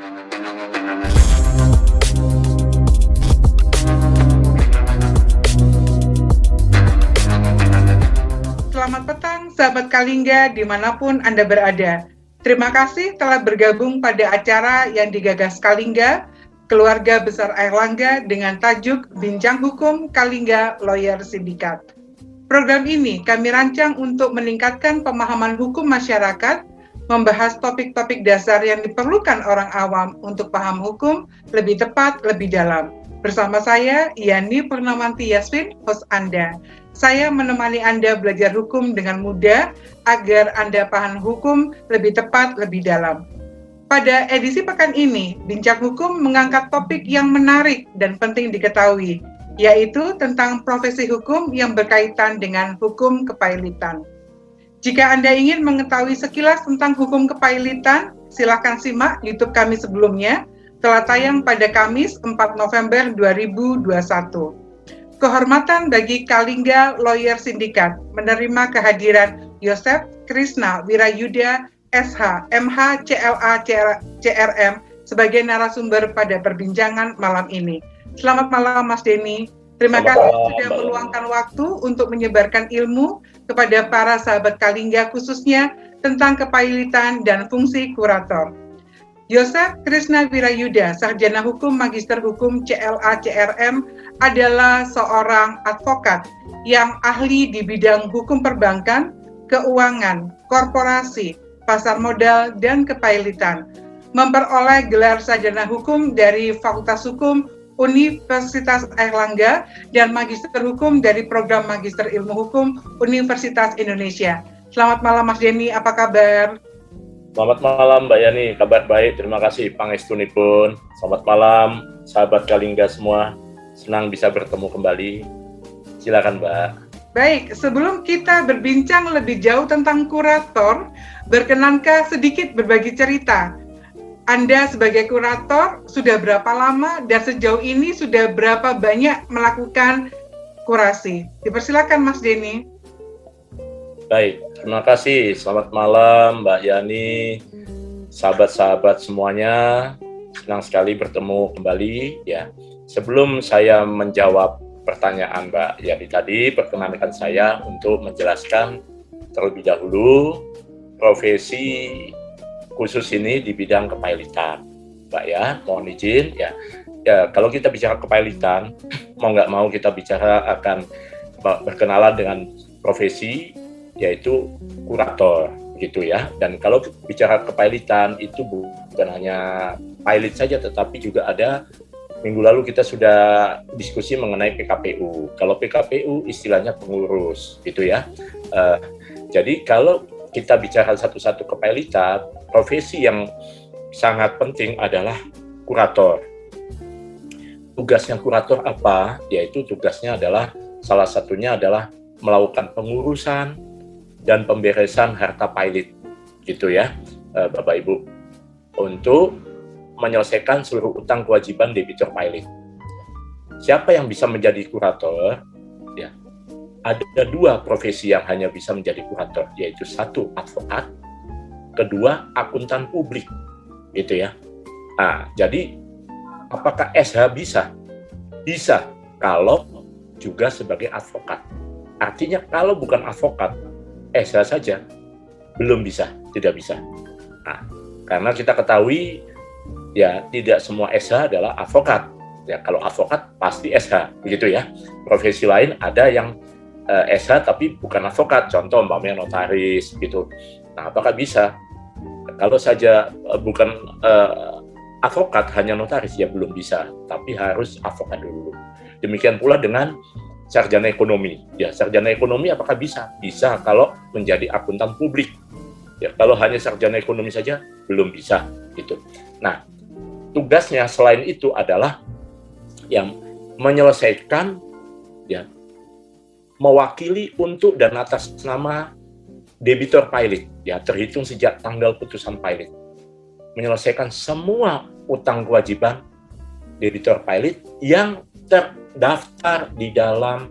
Selamat petang, sahabat Kalingga dimanapun Anda berada. Terima kasih telah bergabung pada acara yang digagas Kalingga, Keluarga Besar Airlangga dengan tajuk Bincang Hukum Kalingga Lawyer Syndicate. Program ini kami rancang untuk meningkatkan pemahaman hukum masyarakat, membahas topik-topik dasar yang diperlukan orang awam untuk paham hukum lebih tepat, lebih dalam. Bersama saya, Yani Purnamanti Yasmin, host Anda. Saya menemani Anda belajar hukum dengan mudah agar Anda paham hukum lebih tepat, lebih dalam. Pada edisi pekan ini, Bincang Hukum mengangkat topik yang menarik dan penting diketahui, yaitu tentang profesi hukum yang berkaitan dengan hukum kepailitan. Jika Anda ingin mengetahui sekilas tentang hukum kepailitan, silakan simak YouTube kami sebelumnya, telah tayang pada Kamis 4 November 2021. Kehormatan bagi Kalingga Lawyer Syndicate menerima kehadiran Yosef Krishna Wirayuda, SH, MH, CLA, CRM sebagai narasumber pada perbincangan malam ini. Selamat malam Mas Denny. Terima kasih sudah meluangkan waktu untuk menyebarkan ilmu kepada para sahabat Kalingga khususnya tentang kepailitan dan fungsi kurator. Yosef Krishna Wirayuda, sarjana hukum Magister Hukum CLA CRM, adalah seorang advokat yang ahli di bidang hukum perbankan, keuangan, korporasi, pasar modal, dan kepailitan. Memperoleh gelar sarjana hukum dari Fakultas Hukum Universitas Airlangga dan Magister Hukum dari Program Magister Ilmu Hukum Universitas Indonesia. Selamat malam Mas Denny, apa kabar? Selamat malam Mbak Yani, kabar baik, terima kasih pangestunipun. Selamat malam sahabat Kalingga semua, senang bisa bertemu kembali. Silakan Mbak. Baik, sebelum kita berbincang lebih jauh tentang kurator, berkenankah sedikit berbagi cerita? Anda sebagai kurator sudah berapa lama dan sejauh ini sudah berapa banyak melakukan kurasi? Dipersilakan Mas Denny. Baik, terima kasih. Selamat malam Mbak Yani, sahabat-sahabat semuanya. Senang sekali bertemu kembali. Ya, sebelum saya menjawab pertanyaan Mbak Yani tadi, perkenankan saya untuk menjelaskan terlebih dahulu profesi khusus ini di bidang kepailitan, Mbak ya. Mohon izin ya. Ya, kalau kita bicara kepailitan, mau nggak mau kita bicara akan berkenalan dengan profesi yaitu kurator gitu ya. Dan kalau bicara kepailitan itu bukan hanya pilot saja, tetapi juga ada, minggu lalu kita sudah diskusi mengenai PKPU. Kalau PKPU istilahnya pengurus gitu ya. Jadi kalau kita bicara satu-satu kepailitan, profesi yang sangat penting adalah kurator. Tugasnya kurator apa? Yaitu tugasnya adalah, salah satunya adalah melakukan pengurusan dan pemberesan harta pilot, gitu ya, Bapak Ibu, untuk menyelesaikan seluruh utang kewajiban debitur pilot. Siapa yang bisa menjadi kurator? Ya, ada dua profesi yang hanya bisa menjadi kurator, yaitu satu advokat, kedua akuntan publik, gitu ya. Nah, jadi apakah SH bisa? Bisa, kalau juga sebagai advokat. Artinya kalau bukan advokat, SH saja belum bisa, tidak bisa. Nah, karena kita ketahui ya tidak semua SH adalah advokat. Ya, kalau advokat pasti SH, begitu ya. Profesi lain ada yang SH tapi bukan advokat, contoh umpamanya notaris gitu. Nah, apakah bisa? Kalau saja bukan advokat, hanya notaris, ya belum bisa, tapi harus advokat dulu. Demikian pula dengan sarjana ekonomi. Ya, sarjana ekonomi apakah bisa? Bisa kalau menjadi akuntan publik. Ya, kalau hanya sarjana ekonomi saja belum bisa gitu. Nah, tugasnya selain itu adalah yang menyelesaikan, ya, mewakili untuk dan atas nama debitur pilot, ya, terhitung sejak tanggal putusan pilot, menyelesaikan semua utang kewajiban debitur pilot yang terdaftar di dalam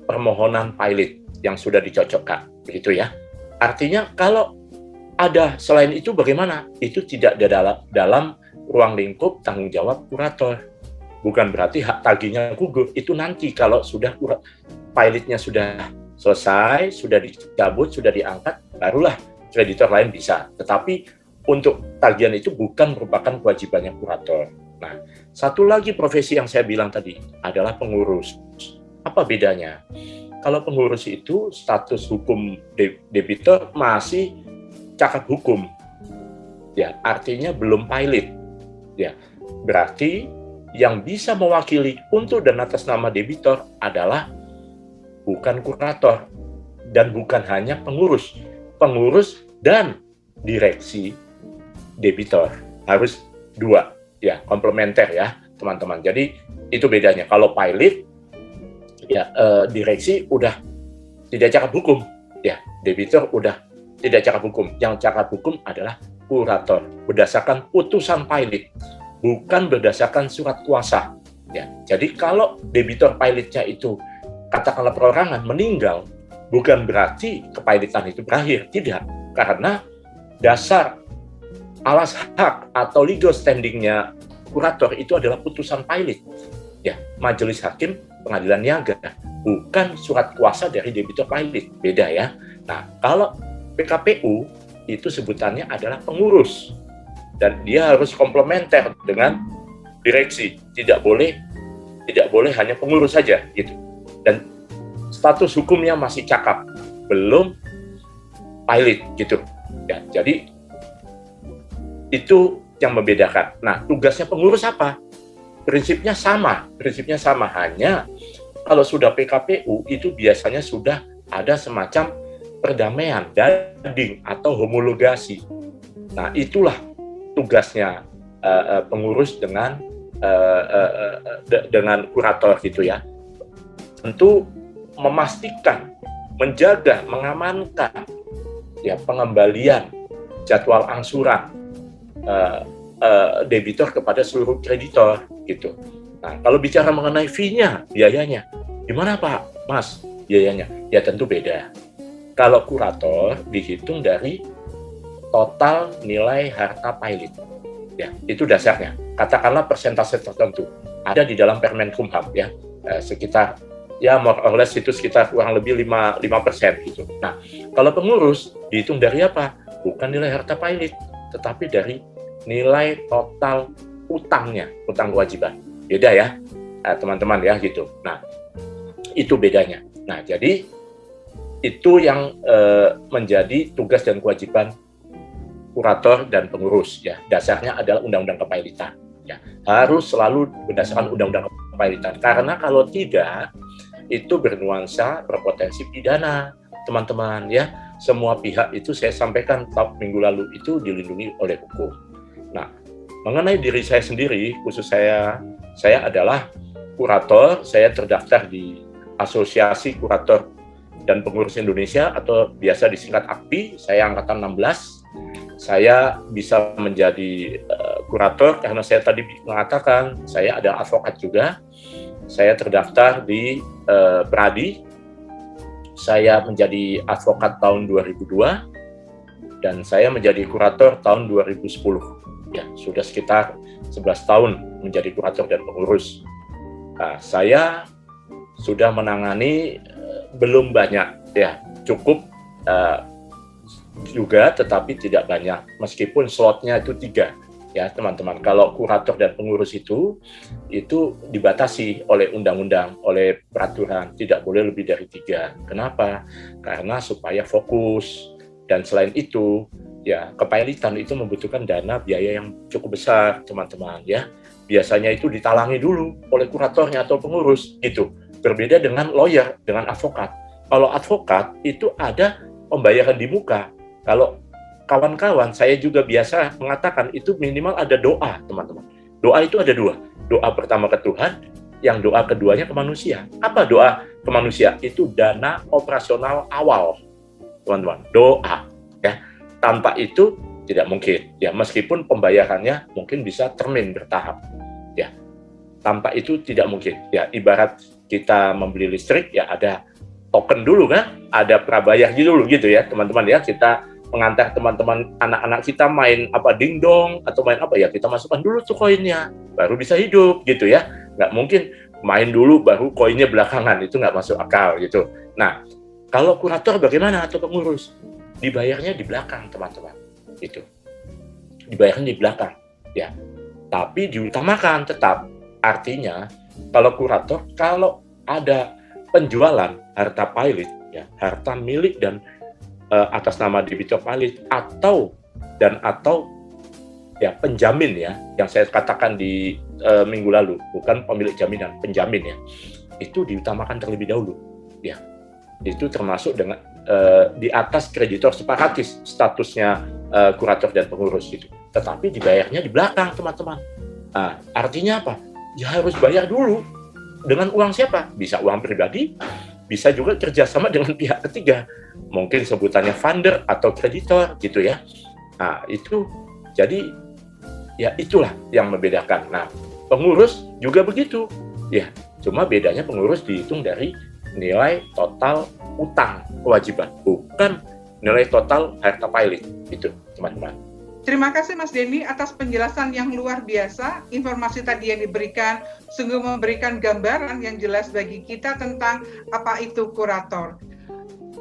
permohonan pilot yang sudah dicocokkan, begitu ya. Artinya kalau ada selain itu bagaimana? Itu tidak ada dalam ruang lingkup tanggung jawab kurator. Bukan berarti hak tagihnya gugur, itu nanti kalau sudah pilotnya sudah selesai, sudah dicabut, sudah diangkat, barulah kreditor lain bisa. Tetapi untuk tagihan itu bukan merupakan kewajibannya kurator. Nah, satu lagi profesi yang saya bilang tadi adalah pengurus. Apa bedanya? Kalau pengurus itu status hukum debitur masih cakap hukum, ya artinya belum pilot, ya berarti yang bisa mewakili untuk dan atas nama debitur adalah bukan kurator dan bukan hanya pengurus dan direksi debitur, harus dua, ya komplementer ya teman-teman. Jadi itu bedanya. Kalau pilot ya direksi udah tidak cakap hukum, ya debitur udah tidak cakap hukum. Yang cakap hukum adalah kurator berdasarkan putusan pilot, bukan berdasarkan surat kuasa. Ya, jadi kalau debitur pilotnya itu katakanlah perorangan meninggal, bukan berarti kepilotan itu berakhir, tidak, karena dasar alas hak atau legal standing-nya kurator itu adalah putusan pilot, ya majelis hakim pengadilan niaga, bukan surat kuasa dari debitur pilot, beda ya. Nah, kalau PKPU itu sebutannya adalah pengurus dan dia harus komplementer dengan direksi, tidak boleh hanya pengurus saja gitu. Dan status hukumnya masih cakap, belum pilot gitu. Ya, jadi itu yang membedakan. Nah, tugasnya pengurus apa? Prinsipnya sama, hanya kalau sudah PKPU itu biasanya sudah ada semacam perdamaian, dading atau homologasi. Nah, itulah tugasnya pengurus dengan kurator gitu ya. Tentu memastikan, menjaga, mengamankan ya pengembalian jadwal angsuran debitur kepada seluruh kreditor gitu. Nah, kalau bicara mengenai fee-nya, biayanya, gimana Pak, Mas, biayanya? Ya tentu beda. Kalau kurator dihitung dari total nilai harta pilot. Ya, itu dasarnya. Katakanlah persentase tertentu ada di dalam Permen Kumham ya, sekitar ya more or less itu sekitar kurang lebih 5% gitu. Nah, kalau pengurus dihitung dari apa? Bukan nilai harta pilot, tetapi dari nilai total utangnya, utang kewajiban. Beda ya, teman-teman ya gitu. Nah, itu bedanya. Nah, jadi itu yang menjadi tugas dan kewajiban kurator dan pengurus ya. Dasarnya adalah undang-undang kepailitan. Ya, harus selalu berdasarkan undang-undang kepailitan. Karena kalau tidak, itu bernuansa berpotensi pidana, teman-teman ya. Semua pihak itu saya sampaikan minggu lalu itu dilindungi oleh hukum. Nah, mengenai diri saya sendiri, khusus saya adalah kurator, saya terdaftar di Asosiasi Kurator dan Pengurus Indonesia atau biasa disingkat AKPI, saya angkatan 16. Saya bisa menjadi kurator karena saya tadi mengatakan saya ada advokat juga. Saya terdaftar di Pradi. Saya menjadi advokat tahun 2002 dan saya menjadi kurator tahun 2010. Ya, sudah sekitar 11 tahun menjadi kurator dan pengurus. Nah, saya sudah menangani belum banyak ya, cukup juga tetapi tidak banyak meskipun slotnya itu 3 ya teman-teman. Kalau kurator dan pengurus itu dibatasi oleh undang-undang, oleh peraturan, tidak boleh lebih dari 3. Kenapa? Karena supaya fokus, dan selain itu ya kepailitan itu membutuhkan dana biaya yang cukup besar teman-teman ya. Biasanya itu ditalangi dulu oleh kuratornya atau pengurus gitu. Berbeda dengan lawyer, dengan advokat. Kalau advokat itu ada pembayaran di muka. Kalau kawan-kawan, saya juga biasa mengatakan itu minimal ada doa, teman-teman. Doa itu ada 2. Doa pertama ke Tuhan, yang doa keduanya ke manusia. Apa doa ke manusia? Itu dana operasional awal, teman-teman. Doa, ya. Tanpa itu tidak mungkin, ya. Meskipun pembayarannya mungkin bisa termin bertahap, ya. Tanpa itu tidak mungkin, ya. Ibarat kita membeli listrik, ya ada token dulu kan, ada prabayar dulu gitu ya, teman-teman ya. Kita mengantar teman-teman anak-anak kita main apa dingdong atau main apa ya, kita masukkan dulu tuh koinnya, baru bisa hidup gitu ya. Nggak mungkin main dulu baru koinnya belakangan, itu nggak masuk akal gitu. Nah, kalau kurator bagaimana atau pengurus? Dibayarnya di belakang teman-teman, gitu. Dibayarnya di belakang, ya. Tapi diutamakan tetap. Artinya, kalau kurator, kalau ada penjualan harta pilot, ya, harta milik dan atas nama debitur pilot atau ya penjamin ya, yang saya katakan di minggu lalu, bukan pemilik jaminan, penjamin ya, itu diutamakan terlebih dahulu, ya. Itu termasuk dengan di atas kreditor separatis statusnya kurator dan pengurus gitu. Tetapi dibayarnya di belakang teman-teman. Nah, artinya apa? Ya harus bayar dulu. Dengan uang siapa? Bisa uang pribadi, bisa juga kerjasama dengan pihak ketiga. Mungkin sebutannya funder atau kreditor gitu ya. Nah, itu jadi ya itulah yang membedakan. Nah, pengurus juga begitu. Ya, cuma bedanya pengurus dihitung dari nilai total utang kewajiban, bukan nilai total harta pilot gitu, teman-teman. Terima kasih Mas Denny atas penjelasan yang luar biasa. Informasi tadi yang diberikan sungguh memberikan gambaran yang jelas bagi kita tentang apa itu kurator.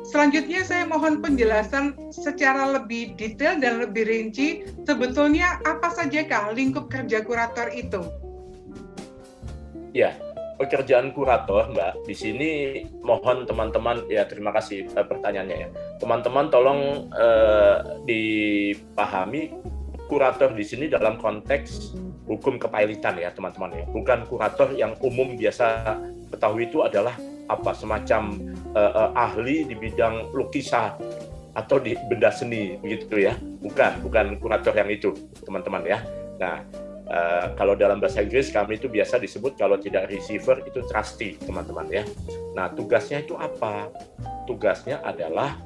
Selanjutnya saya mohon penjelasan secara lebih detail dan lebih rinci, sebetulnya apa sajakah lingkup kerja kurator itu? Ya, pekerjaan kurator, Mbak, di sini mohon teman-teman, ya terima kasih pertanyaannya ya. Teman-teman tolong dipahami kurator di sini dalam konteks hukum kepailitan ya teman-teman ya. Bukan kurator yang umum biasa ketahui itu adalah apa semacam ahli di bidang lukisan atau di benda seni begitu ya. Bukan kurator yang itu teman-teman ya. Nah, kalau dalam bahasa Inggris kami itu biasa disebut kalau tidak receiver itu trustee teman-teman ya. Nah, tugasnya itu apa? Tugasnya adalah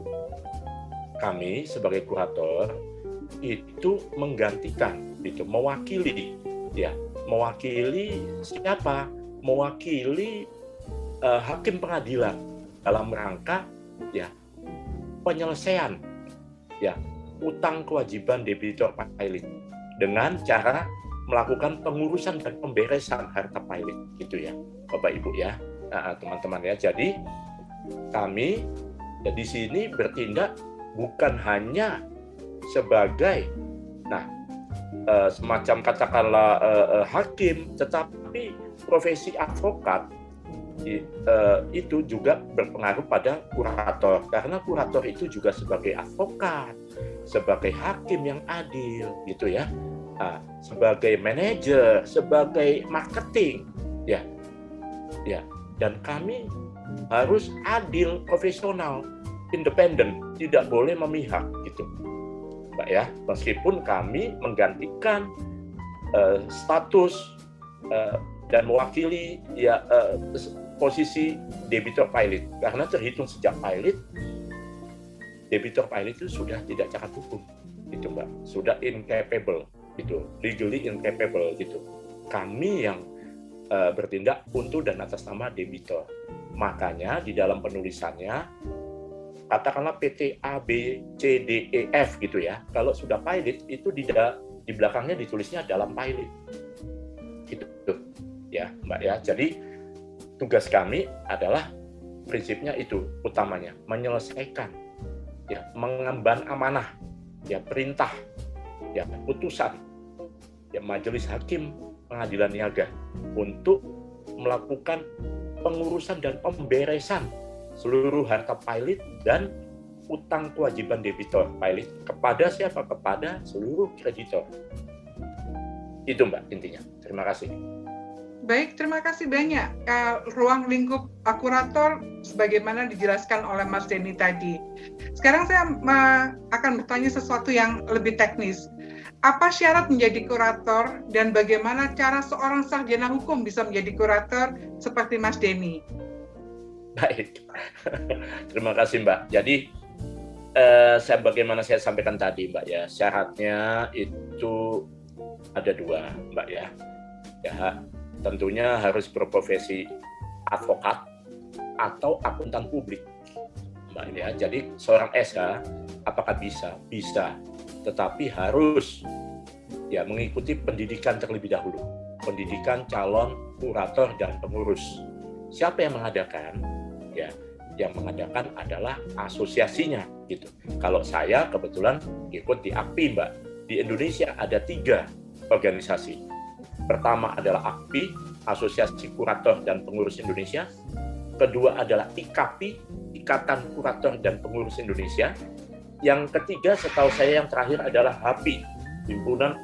kami sebagai kurator itu menggantikan, itu mewakili ya, mewakili siapa? Mewakili hakim pengadilan dalam rangka ya penyelesaian ya utang kewajiban debitur pilot dengan cara melakukan pengurusan dan pemberesan harta pilot gitu ya Bapak Ibu ya, teman-teman ya. Jadi kami di sini bertindak bukan hanya sebagai semacam katakanlah hakim, tetapi profesi advokat itu juga berpengaruh pada kurator, karena kurator itu juga sebagai advokat, sebagai hakim yang adil gitu ya. Sebagai manajer, sebagai marketing, ya, dan kami harus adil, profesional, independen, tidak boleh memihak, gitu, Mbak ya. Meskipun kami menggantikan status dan mewakili ya posisi debitur pilot, karena terhitung sejak pilot, debitur pilot itu sudah tidak cacat hukum, gitu Mbak, sudah incapable. Gitu, legally incapable gitu. Kami yang bertindak untuk dan atas nama debitur. Makanya di dalam penulisannya katakanlah PT A B C D E F gitu ya. Kalau sudah pilot itu di belakangnya ditulisnya dalam pilot. Gitu ya, Mbak ya. Jadi tugas kami adalah prinsipnya itu utamanya menyelesaikan ya, mengemban amanah ya, perintah ya, putusan ya majelis hakim pengadilan niaga untuk melakukan pengurusan dan pemberesan seluruh harta pilot dan utang kewajiban debitur pilot kepada siapa? Kepada seluruh kreditor. Itu Mbak intinya. Terima kasih. Baik, terima kasih banyak. Ruang lingkup kurator sebagaimana dijelaskan oleh Mas Denny tadi. Sekarang saya akan bertanya sesuatu yang lebih teknis. Apa syarat menjadi kurator dan bagaimana cara seorang sarjana hukum bisa menjadi kurator seperti Mas Denny? Baik, terima kasih Mbak. Jadi, bagaimana saya sampaikan tadi Mbak ya, syaratnya itu ada dua Mbak ya. Ya, tentunya harus berprofesi advokat atau akuntan publik. Mbak ya. Jadi seorang SH apakah bisa? Bisa, tetapi harus ya mengikuti pendidikan terlebih dahulu. Pendidikan calon kurator dan pengurus. Siapa yang mengadakan? Ya, yang mengadakan adalah asosiasinya gitu. Kalau saya kebetulan ikut di AKPI, Mbak. Di Indonesia ada 3 organisasi. Pertama adalah AKPI, Asosiasi Kurator dan Pengurus Indonesia. Kedua adalah IKAPI, Ikatan Kurator dan Pengurus Indonesia. Yang ketiga, setahu saya yang terakhir adalah HAPI, Himpunan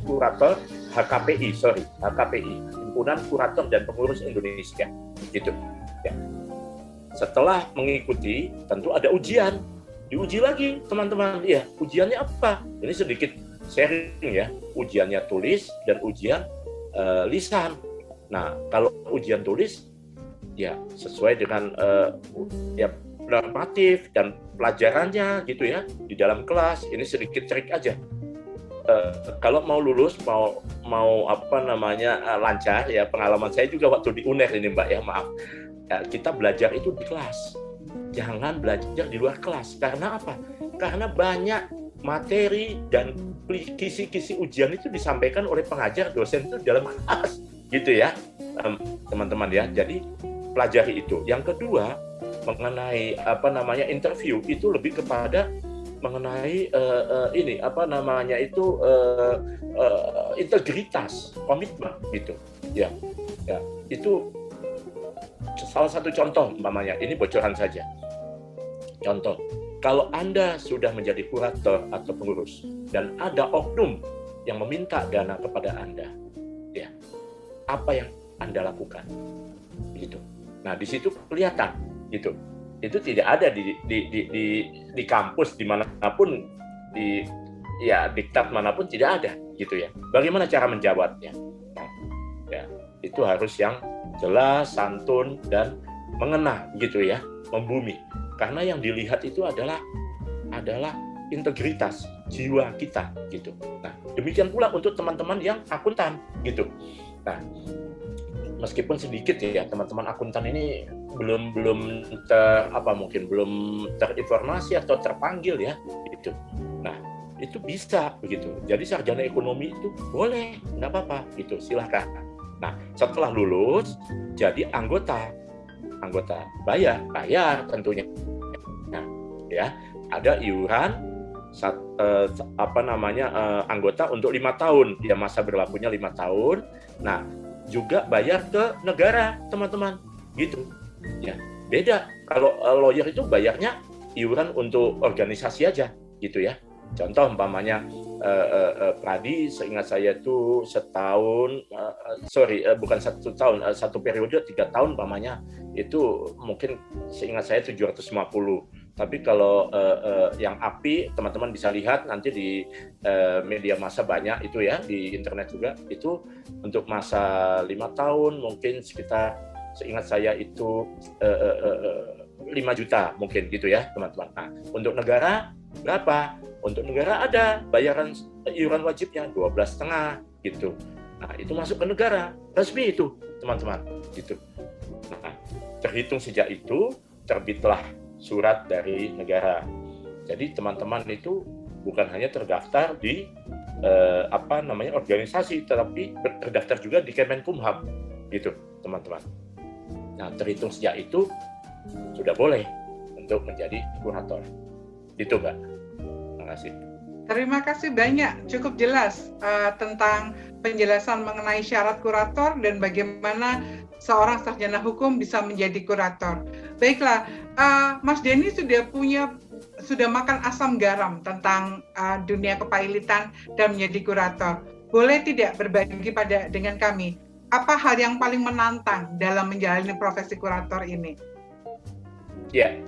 Kurator HKPI, Himpunan Kurator dan Pengurus Indonesia, gitu. Ya. Setelah mengikuti, tentu ada ujian, diuji lagi teman-teman. Ya, ujiannya apa? Ini sedikit sharing ya. Ujiannya tulis dan ujian lisan. Nah, kalau ujian tulis, ya sesuai dengan ya normatif dan pelajarannya gitu ya di dalam kelas. Ini sedikit trik aja. Kalau mau lulus, mau apa namanya lancar ya, pengalaman saya juga waktu di UNER ini Mbak ya, maaf ya, kita belajar itu di kelas, jangan belajar di luar kelas. Karena apa? Karena banyak materi dan kisi-kisi ujian itu disampaikan oleh pengajar, dosen itu dalam kelas gitu ya teman-teman ya. Jadi pelajari itu. Yang kedua mengenai apa namanya interview itu lebih kepada mengenai ini apa namanya itu integritas, komitmen gitu ya. Ya itu salah satu contoh umpamanya, ini bocoran saja. Contoh, kalau Anda sudah menjadi kurator atau pengurus dan ada oknum yang meminta dana kepada Anda, ya apa yang Anda lakukan gitu. Nah di situ kelihatan gitu. Itu tidak ada di kampus dimanapun, di ya diktat manapun tidak ada gitu ya. Bagaimana cara menjawabnya? Nah, ya itu harus yang jelas, santun dan mengena gitu ya, membumi. Karena yang dilihat itu adalah integritas jiwa kita gitu. Nah demikian pula untuk teman-teman yang akuntan gitu. Nah meskipun sedikit ya teman-teman akuntan ini belum terinformasi atau terpanggil ya gitu. Nah itu bisa begitu. Jadi sarjana ekonomi itu boleh, nggak apa-apa gitu, silahkan. Nah setelah lulus jadi anggota bayar tentunya. Nah ya ada iuran anggota untuk 5 tahun ya, masa berlakunya 5 tahun. Nah juga bayar ke negara teman-teman gitu ya. Beda kalau lawyer itu bayarnya iuran untuk organisasi aja gitu ya. Contoh umpamanya Pradi seingat saya itu bukan 1 tahun, 1 periode 3 tahun umpamanya itu mungkin seingat saya 750. Tapi kalau yang API teman-teman bisa lihat nanti di media massa banyak itu ya, di internet juga, itu untuk masa 5 tahun mungkin sekitar seingat saya itu 5 juta mungkin gitu ya teman-teman. Nah untuk negara berapa? Untuk negara ada bayaran iuran wajibnya 12,5 gitu. Nah itu masuk ke negara resmi itu teman-teman gitu. Nah terhitung sejak itu terbitlah surat dari negara. Jadi teman-teman itu bukan hanya terdaftar di organisasi, tetapi terdaftar juga di Kemenkumham gitu teman-teman. Nah terhitung sejak itu sudah boleh untuk menjadi kurator. Itu Mbak. Terima kasih. Terima kasih banyak, cukup jelas tentang penjelasan mengenai syarat kurator dan bagaimana seorang sarjana hukum bisa menjadi kurator. Baiklah, Mas Denny sudah makan asam garam tentang dunia kepailitan dan menjadi kurator. Boleh tidak berbagi dengan kami, apa hal yang paling menantang dalam menjalani profesi kurator ini? Ya,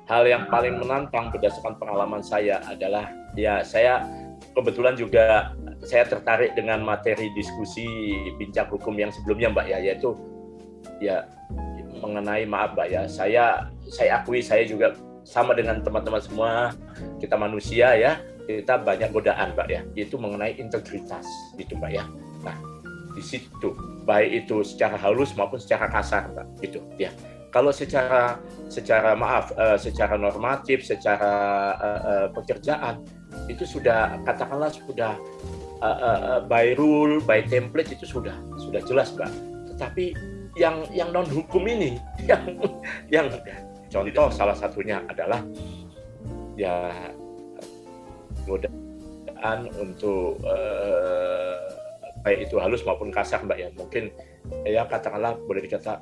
hal yang paling menantang berdasarkan pengalaman saya adalah ya saya kebetulan juga saya tertarik dengan materi diskusi bincang hukum yang sebelumnya Mbak ya, yaitu ya mengenai maaf Mbak ya, saya akui saya juga sama dengan teman-teman semua, kita manusia ya, kita banyak godaan Mbak ya, itu mengenai integritas gitu Mbak ya. Nah di situ baik itu secara halus maupun secara kasar Mbak gitu ya. Kalau secara secara normatif, secara pekerjaan itu sudah katakanlah sudah by rule, by template itu sudah jelas, Mbak. Tetapi yang non hukum ini, yang contoh salah satunya adalah ya godaan untuk baik itu halus maupun kasar, Mbak, ya mungkin ya katakanlah boleh dikata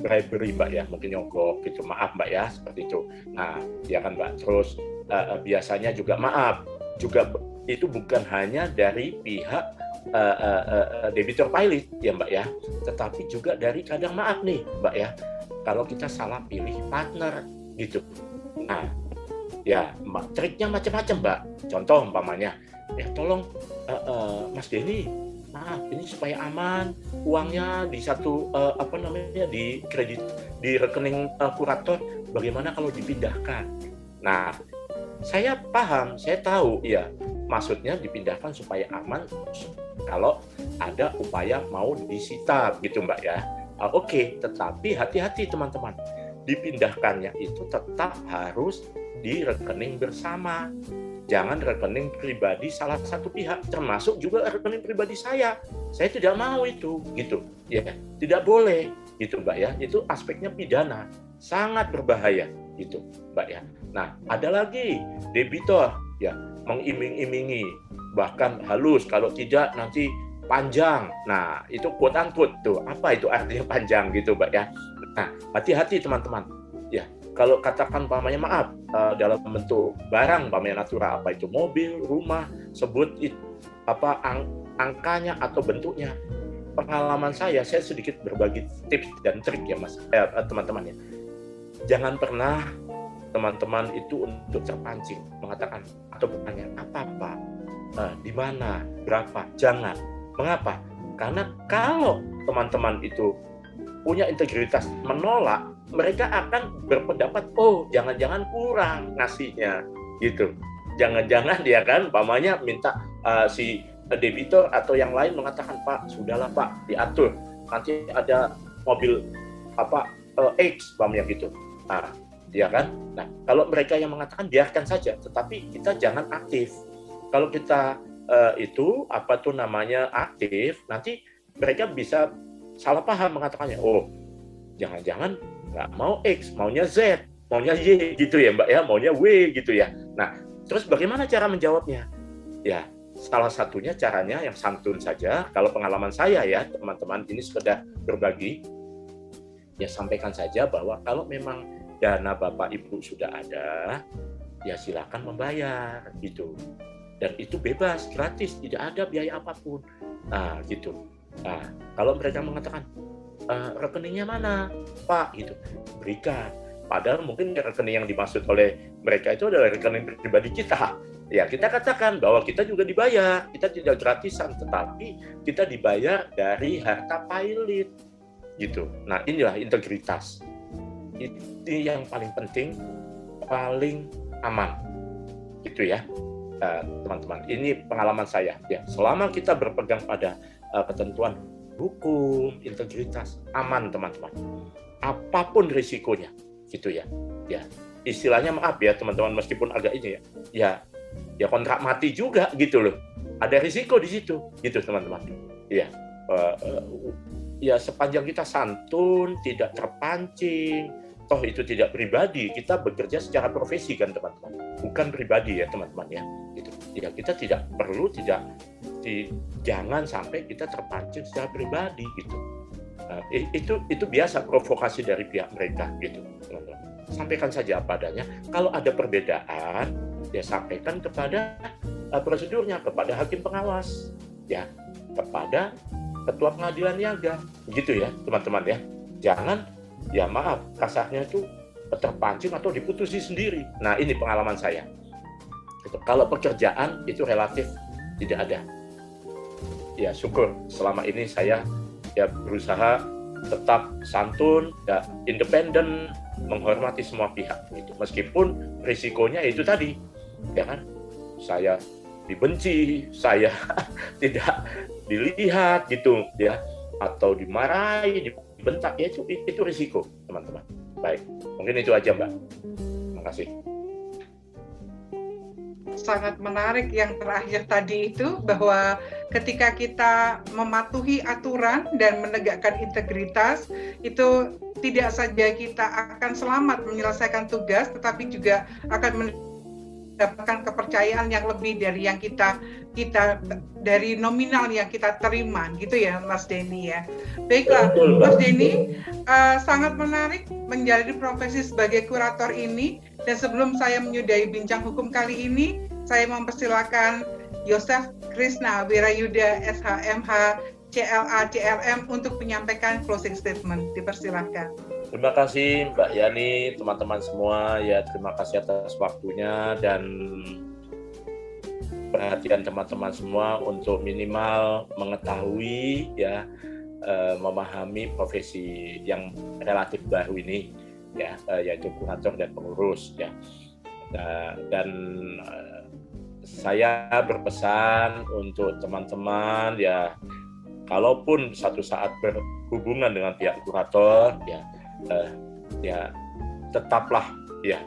bribery, Mbak, ya mungkin nyogok gitu, maaf Mbak ya seperti itu. Nah ya kan Mbak, terus biasanya juga maaf juga itu bukan hanya dari pihak debitor pilot ya Mbak ya, tetapi juga dari kadang maaf nih Mbak ya, kalau kita salah pilih partner gitu. Nah ya triknya macam-macam Mbak. Contoh umpamanya ya tolong Mas Denny, maaf ini supaya aman uangnya di satu di kredit di rekening kurator, bagaimana kalau dipindahkan. Nah saya paham, saya tahu ya maksudnya dipindahkan supaya aman kalau ada upaya mau disita gitu Mbak ya. Oke, tetapi hati-hati teman-teman, dipindahkannya itu tetap harus di rekening bersama. Jangan rekening pribadi salah satu pihak, termasuk juga rekening pribadi saya. Saya tidak mau itu, gitu. Ya, tidak boleh, gitu, Mbak ya. Itu aspeknya pidana, sangat berbahaya, gitu, Mbak ya. Nah, ada lagi debitor, ya, mengiming-imingi, bahkan halus. Kalau tidak nanti panjang. Nah, itu quote unquote tuh. Apa itu artinya panjang, gitu, Mbak ya. Nah, hati-hati teman-teman. Ya, kalau katakan umpamanya maaf dalam bentuk barang umpamanya natural, apa itu mobil, rumah, sebut angkanya atau bentuknya. Pengalaman saya sedikit berbagi tips dan trik ya Mas, teman-teman ya. Jangan pernah teman-teman itu untuk terpancing mengatakan atau bertanya apa di mana, berapa, jangan. Mengapa? Karena kalau teman-teman itu punya integritas menolak, mereka akan berpendapat, oh jangan-jangan kurang ngasihnya, gitu. Jangan-jangan dia kan, umpamanya minta si debitor atau yang lain mengatakan, Pak, sudahlah Pak, diatur. Nanti ada mobil X, umpamanya gitu. Nah, dia kan. Nah, kalau mereka yang mengatakan biarkan saja, tetapi kita jangan aktif. Kalau kita aktif, nanti mereka bisa salah paham mengatakannya, oh jangan-jangan nggak mau X, maunya Z, maunya Y gitu ya Mbak ya, maunya W gitu ya. Nah, terus bagaimana cara menjawabnya? Ya, salah satunya caranya yang santun saja. Kalau pengalaman saya ya teman-teman, ini sekedar berbagi, ya sampaikan saja bahwa kalau memang dana Bapak Ibu sudah ada, ya silakan membayar gitu. Dan itu bebas, gratis, tidak ada biaya apapun. Nah, gitu. Nah, kalau mereka mengatakan, rekeningnya mana, Pak? Gitu, berikan. Padahal mungkin rekening yang dimaksud oleh mereka itu adalah rekening pribadi kita. Ya, kita katakan bahwa kita juga dibayar. Kita tidak gratisan, tetapi kita dibayar dari harta pilot. Gitu. Nah, inilah integritas. Ini yang paling penting, paling aman. Gitu ya. Teman-teman, ini pengalaman saya ya. Selama kita berpegang pada ketentuan hukum, integritas, aman teman-teman. Apapun risikonya, gitu ya. Ya, istilahnya maaf ya teman-teman, meskipun agak ini ya kontrak mati juga gitu loh. Ada risiko di situ, gitu teman-teman. Ya, ya sepanjang kita santun, tidak terpancing, toh itu tidak pribadi, kita bekerja secara profesi kan teman-teman, bukan pribadi ya teman-teman ya. Gitu. Ya kita tidak perlu jangan sampai kita terpancing secara pribadi gitu. Nah, itu biasa provokasi dari pihak mereka gitu teman-teman. Sampaikan saja apa adanya. Kalau ada perbedaan, ya sampaikan kepada prosedurnya, kepada hakim pengawas, ya kepada ketua pengadilan niaga, begitu ya teman-teman ya. Jangan ya maaf kasarnya itu terpancing atau diputusi sendiri. Nah ini pengalaman saya. Kalau pekerjaan itu relatif tidak ada. Ya syukur selama ini saya ya berusaha tetap santun, ya, independen, menghormati semua pihak gitu. Meskipun risikonya itu tadi, ya kan? Saya dibenci, saya tidak dilihat gitu, ya, atau dimarahi, dibentak, ya itu risiko, teman-teman. Baik, mungkin itu aja, Mbak. Terima kasih. Sangat menarik yang terakhir tadi itu, bahwa ketika kita mematuhi aturan dan menegakkan integritas, itu tidak saja kita akan selamat menyelesaikan tugas, tetapi juga akan mendapatkan kepercayaan yang lebih dari yang kita dari nominal yang kita terima, gitu ya Mas Denny ya. Baiklah, Mas Denny, sangat menarik menjalani profesi sebagai kurator ini. Dan sebelum saya menyudahi bincang hukum kali ini, saya mempersilakan Yosef Krishna Wirayuda SHMH CLA CLM untuk menyampaikan closing statement. Dipersilakan. Terima kasih Mbak Yani, teman-teman semua, ya terima kasih atas waktunya dan perhatian teman-teman semua untuk minimal mengetahui ya, memahami profesi yang relatif baru ini ya, yaitu kurator dan pengurus ya. Dan saya berpesan untuk teman-teman ya, kalaupun satu saat berhubungan dengan pihak kurator ya tetaplah ya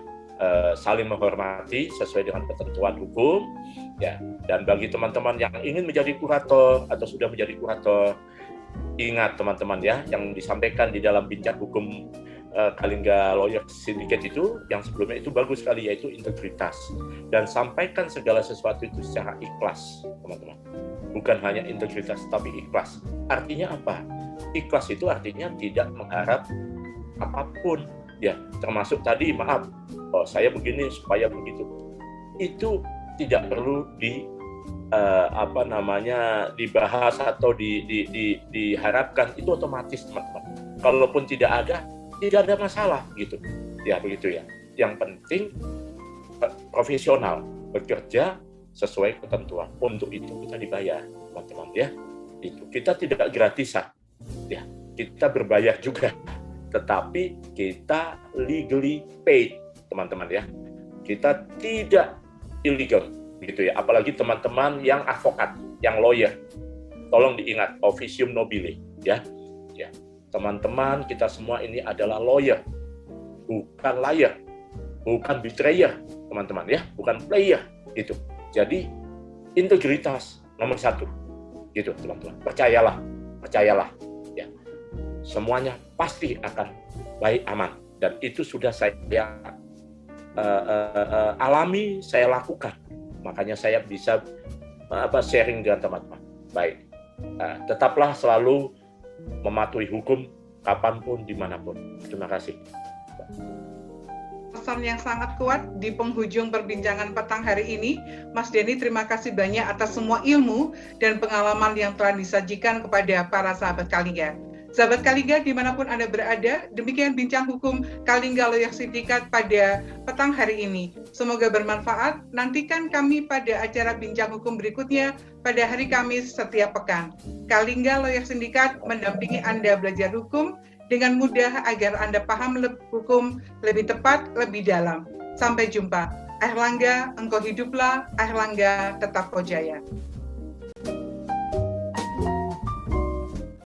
saling menghormati sesuai dengan ketentuan hukum ya. Dan bagi teman-teman yang ingin menjadi kurator atau sudah menjadi kurator, ingat teman-teman ya, yang disampaikan di dalam bincang hukum Kalingga Lawyer Syndicate itu yang sebelumnya itu bagus sekali, yaitu integritas, dan sampaikan segala sesuatu itu secara ikhlas, teman-teman. Bukan hanya integritas tapi ikhlas. Artinya apa? Ikhlas itu artinya tidak mengharap apapun ya, termasuk tadi maaf, saya begini supaya begitu. Itu tidak perlu dibahas atau diharapkan, itu otomatis teman-teman. Kalaupun tidak ada masalah gitu ya, begitu ya. Yang penting profesional, bekerja sesuai ketentuan. Untuk itu kita dibayar, teman-teman ya. Itu kita tidak gratisan ya, kita berbayar juga, tetapi kita legally paid, teman-teman ya. Kita tidak illegal gitu ya. Apalagi teman-teman yang advokat, yang lawyer, tolong diingat officium nobile ya. Teman-teman, kita semua ini adalah lawyer, bukan liar, bukan betrayer, teman-teman ya, bukan player gitu. Jadi integritas nomor 1 gitu, teman-teman. Percayalah ya. Semuanya pasti akan baik, aman, dan itu sudah saya alami, saya lakukan. Makanya saya bisa sharing dengan teman-teman. Baik, tetaplah selalu mematuhi hukum kapanpun, dimanapun. Terima kasih. Pesan yang sangat kuat di penghujung perbincangan petang hari ini. Mas Denny, terima kasih banyak atas semua ilmu dan pengalaman yang telah disajikan kepada para sahabat Kalingga. Sahabat Kalingga dimanapun Anda berada, demikian bincang hukum Kalingga Lawyer Syndicate pada petang hari ini. Semoga bermanfaat. Nantikan kami pada acara bincang hukum berikutnya pada hari Kamis setiap pekan. Kalingga Lawyer Syndicate mendampingi Anda belajar hukum dengan mudah agar Anda paham hukum lebih tepat, lebih dalam. Sampai jumpa. Airlangga, engkau hiduplah. Airlangga, tetap kau jaya.